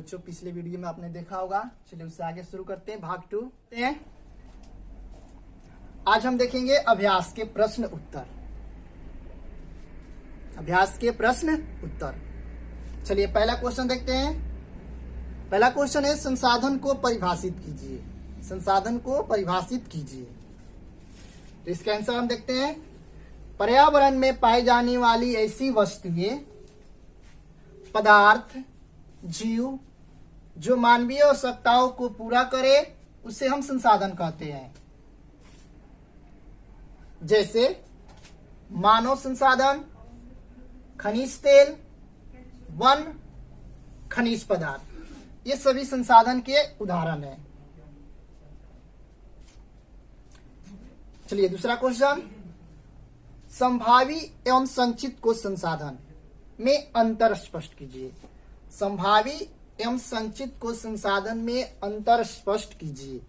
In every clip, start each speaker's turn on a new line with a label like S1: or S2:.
S1: बच्चों पिछले वीडियो में आपने देखा होगा। चलिए उससे आगे शुरू करते हैं, भाग 2 हैं। आज हम देखेंगे अभ्यास के प्रश्न उत्तर। अभ्यास के प्रश्न उत्तर। चलिए पहला क्वेश्चन देखते हैं। पहला क्वेश्चन है संसाधन को परिभाषित कीजिए। संसाधन को परिभाषित कीजिए। तो इसका आंसर हम देखते हैं। पर्यावरण में पाई जाने वाली ऐसी वस्तुएं, पदार्थ, जीव जो मानवीय आवश्यकताओं को पूरा करे उसे हम संसाधन कहते हैं। जैसे मानव संसाधन, खनिज तेल, वन, खनिज पदार्थ, ये सभी संसाधन के उदाहरण हैं। चलिए दूसरा क्वेश्चन, संभावी एवं संचित को संसाधन में अंतर स्पष्ट कीजिए। संभावी एवं संचित को संसाधन में अंतर स्पष्ट कीजिए।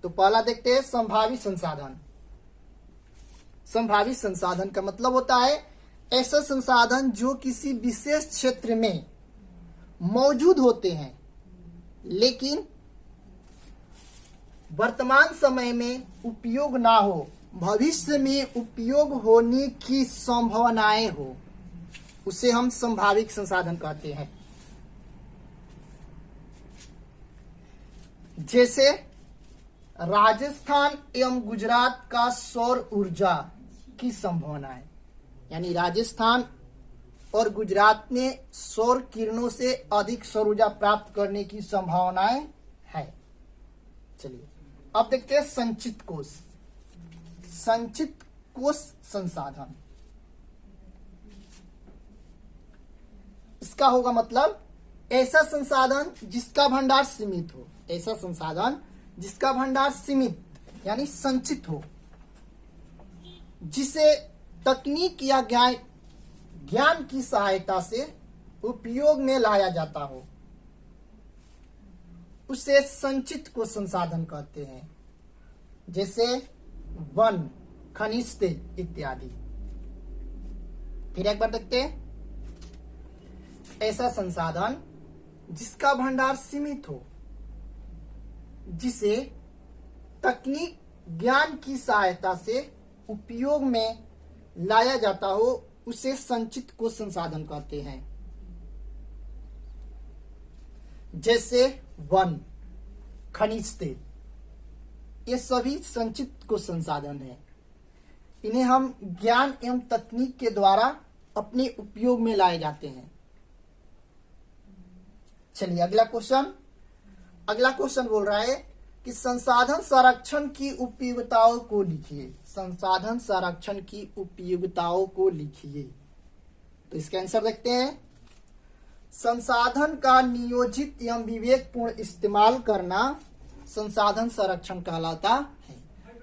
S1: तो पहला देखते हैं संभावी संसाधन। संभावी संसाधन का मतलब होता है ऐसा संसाधन जो किसी विशेष क्षेत्र में मौजूद होते हैं लेकिन वर्तमान समय में उपयोग ना हो, भविष्य में उपयोग होने की संभावनाएं हो, उसे हम संभाविक संसाधन कहते हैं। जैसे राजस्थान एवं गुजरात का सौर ऊर्जा की संभावना है, यानी राजस्थान और गुजरात में सौर किरणों से अधिक सौर ऊर्जा प्राप्त करने की संभावनाएं है। चलिए अब देखते हैं संचित कोष। संचित कोष संसाधन, इसका होगा मतलब ऐसा संसाधन जिसका भंडार सीमित हो। ऐसा संसाधन जिसका भंडार सीमित यानी संचित हो, जिसे तकनीक या ज्ञान की सहायता से उपयोग में लाया जाता हो, उसे संचित को संसाधन कहते हैं। जैसे वन, खनिज तेल इत्यादि। फिर एक बार देखते हैं, ऐसा संसाधन जिसका भंडार सीमित हो, जिसे तकनीक ज्ञान की सहायता से उपयोग में लाया जाता हो, उसे संचित को संसाधन कहते हैं। जैसे वन, खनिज तेल, ये सभी संचित को संसाधन है। इन्हें हम ज्ञान एवं तकनीक के द्वारा अपने उपयोग में लाए जाते हैं। चलिए अगला क्वेश्चन। अगला क्वेश्चन बोल रहा है कि संसाधन संरक्षण की उपयोगिताओं को लिखिए। संसाधन संरक्षण की उपयोगिताओं को लिखिए। तो इसका आंसर देखते हैं। संसाधन का नियोजित एवं विवेकपूर्ण इस्तेमाल करना संसाधन संरक्षण कहलाता है।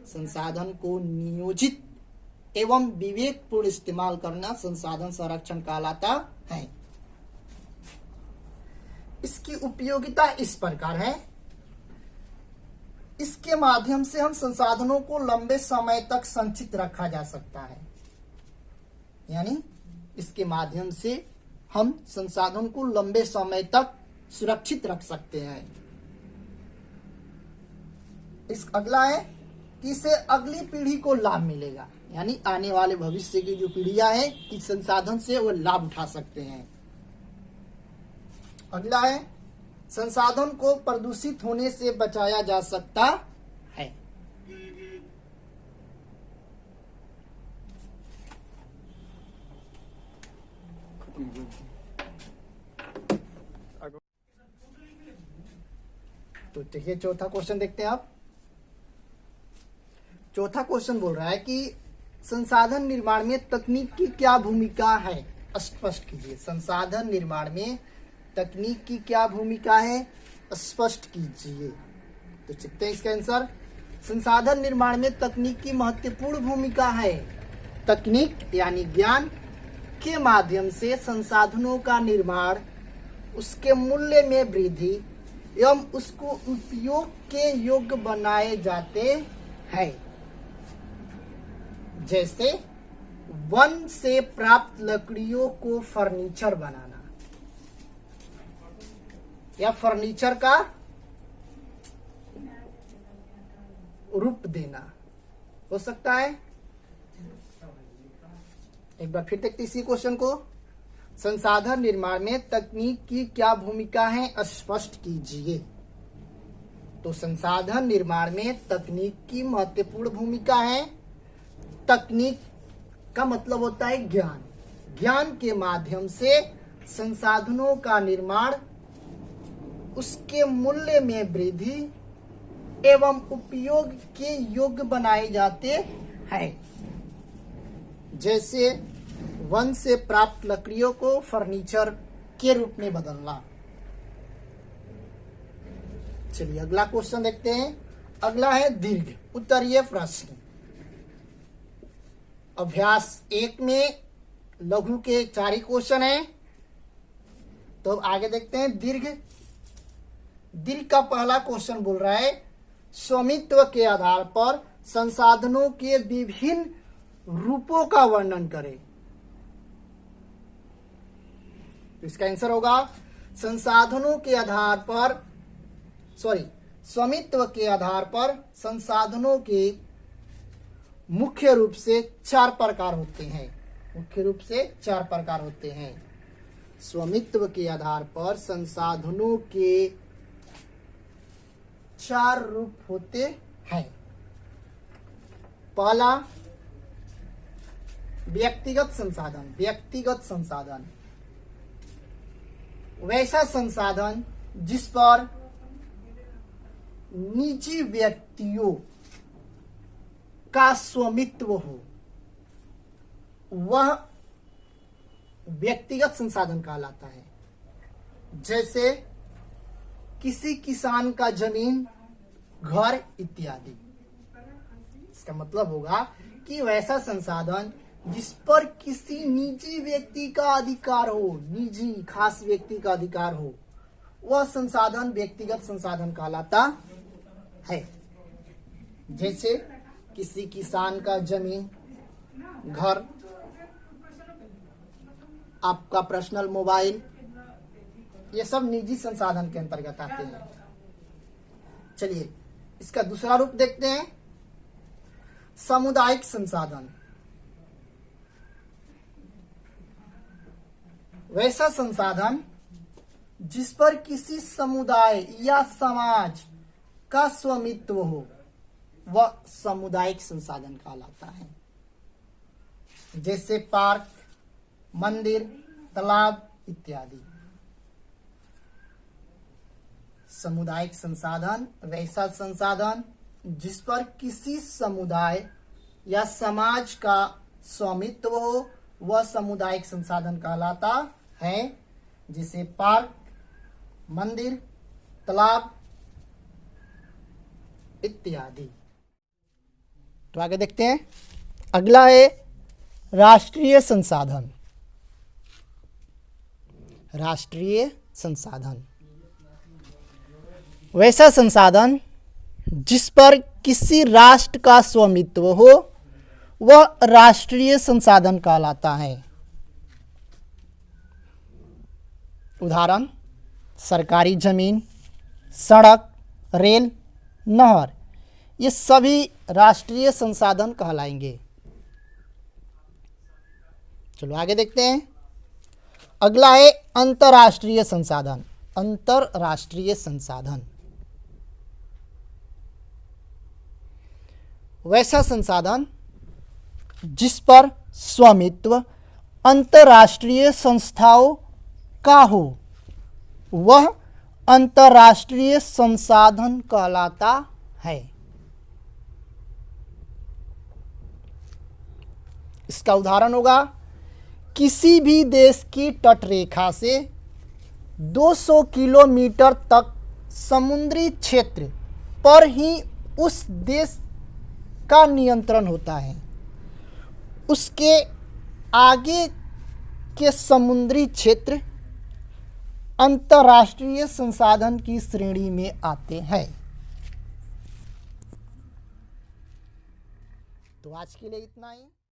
S1: संसाधन को नियोजित एवं विवेकपूर्ण इस्तेमाल करना संसाधन संरक्षण कहलाता है। इसकी उपयोगिता इस प्रकार है। इसके माध्यम से हम संसाधनों को लंबे समय तक संचित रखा जा सकता है, यानी इसके माध्यम से हम संसाधन को लंबे समय तक सुरक्षित रख सकते हैं। इस अगला है कि इससे अगली पीढ़ी को लाभ मिलेगा, यानी आने वाले भविष्य की जो पीढ़ियां है इस संसाधन से वो लाभ उठा सकते हैं। अगला है संसाधन को प्रदूषित होने से बचाया जा सकता है। तो देखिए चौथा क्वेश्चन देखते हैं आप। चौथा क्वेश्चन बोल रहा है कि संसाधन निर्माण में तकनीक की क्या भूमिका है, स्पष्ट कीजिए। संसाधन निर्माण में तकनीक की क्या भूमिका है, स्पष्ट कीजिए। तो चलते हैं इसका आंसर। संसाधन निर्माण में तकनीक की महत्वपूर्ण भूमिका है। तकनीक यानी ज्ञान के माध्यम से संसाधनों का निर्माण, उसके मूल्य में वृद्धि एवं उसको उपयोग के योग्य बनाए जाते हैं। जैसे वन से प्राप्त लकड़ियों को फर्नीचर बनाना, या फर्नीचर का रूप देना हो सकता है। एक बार फिर देखते इसी क्वेश्चन को। संसाधन निर्माण में तकनीक की क्या भूमिका है, स्पष्ट कीजिए। तो संसाधन निर्माण में तकनीक की महत्वपूर्ण भूमिका है। तकनीक का मतलब होता है ज्ञान। ज्ञान के माध्यम से संसाधनों का निर्माण, उसके मूल्य में वृद्धि एवं उपयोग के योग्य बनाए जाते हैं। जैसे वन से प्राप्त लकड़ियों को फर्नीचर के रूप में बदलना। चलिए अगला क्वेश्चन देखते हैं। अगला है दीर्घ उत्तरीय प्रश्न। अभ्यास 1 में लघु के 4 ही क्वेश्चन है। तो आगे देखते हैं दीर्घ। दीर्घ का पहला क्वेश्चन बोल रहा है स्वामित्व के आधार पर संसाधनों के विभिन्न रूपों का वर्णन करें। तो इसका आंसर होगा संसाधनों के आधार पर स्वामित्व के आधार पर संसाधनों के मुख्य रूप से 4 प्रकार होते हैं। मुख्य रूप से 4 प्रकार होते हैं। स्वामित्व के आधार पर संसाधनों के 4 रूप होते हैं। पहला व्यक्तिगत संसाधन। व्यक्तिगत संसाधन वैसा संसाधन जिस पर निजी व्यक्तियों का स्वामित्व हो, वह व्यक्तिगत संसाधन कहलाता है। जैसे किसी किसान का जमीन, घर इत्यादि। इसका मतलब होगा कि वैसा संसाधन जिस पर किसी निजी व्यक्ति का अधिकार हो, निजी खास व्यक्ति का अधिकार हो, वह संसाधन व्यक्तिगत संसाधन कहलाता है। जैसे किसी किसान का जमीन, घर, आपका पर्सनल मोबाइल, ये सब निजी संसाधन के अंतर्गत आते हैं। चलिए इसका दूसरा रूप देखते हैं सामुदायिक संसाधन। वैसा संसाधन जिस पर किसी समुदाय या समाज का स्वामित्व हो, वह सामुदायिक संसाधन कहलाता है। जैसे पार्क, मंदिर, तालाब इत्यादि। सामुदायिक संसाधन वैसा संसाधन जिस पर किसी समुदाय या समाज का स्वामित्व हो, वह सामुदायिक संसाधन कहलाता है। जैसे पार्क, मंदिर, तालाब इत्यादि। तो आगे देखते हैं। अगला है राष्ट्रीय संसाधन। राष्ट्रीय संसाधन वैसा संसाधन जिस पर किसी राष्ट्र का स्वामित्व हो, वह राष्ट्रीय संसाधन कहलाता है। उदाहरण सरकारी जमीन, सड़क, रेल, नहर, ये सभी राष्ट्रीय संसाधन कहलाएंगे। चलो आगे देखते हैं। अगला है अंतर्राष्ट्रीय संसाधन। अंतर्राष्ट्रीय संसाधन वैसा संसाधन जिस पर स्वामित्व अंतर्राष्ट्रीय संस्थाओं का हो, वह अंतर्राष्ट्रीय संसाधन कहलाता है। इसका उदाहरण होगा किसी भी देश की तटरेखा से 200 किलोमीटर तक समुद्री क्षेत्र पर ही उस देश का नियंत्रण होता है। उसके आगे के समुद्री क्षेत्र अंतर्राष्ट्रीय संसाधन की श्रेणी में आते हैं। तो आज के लिए इतना ही।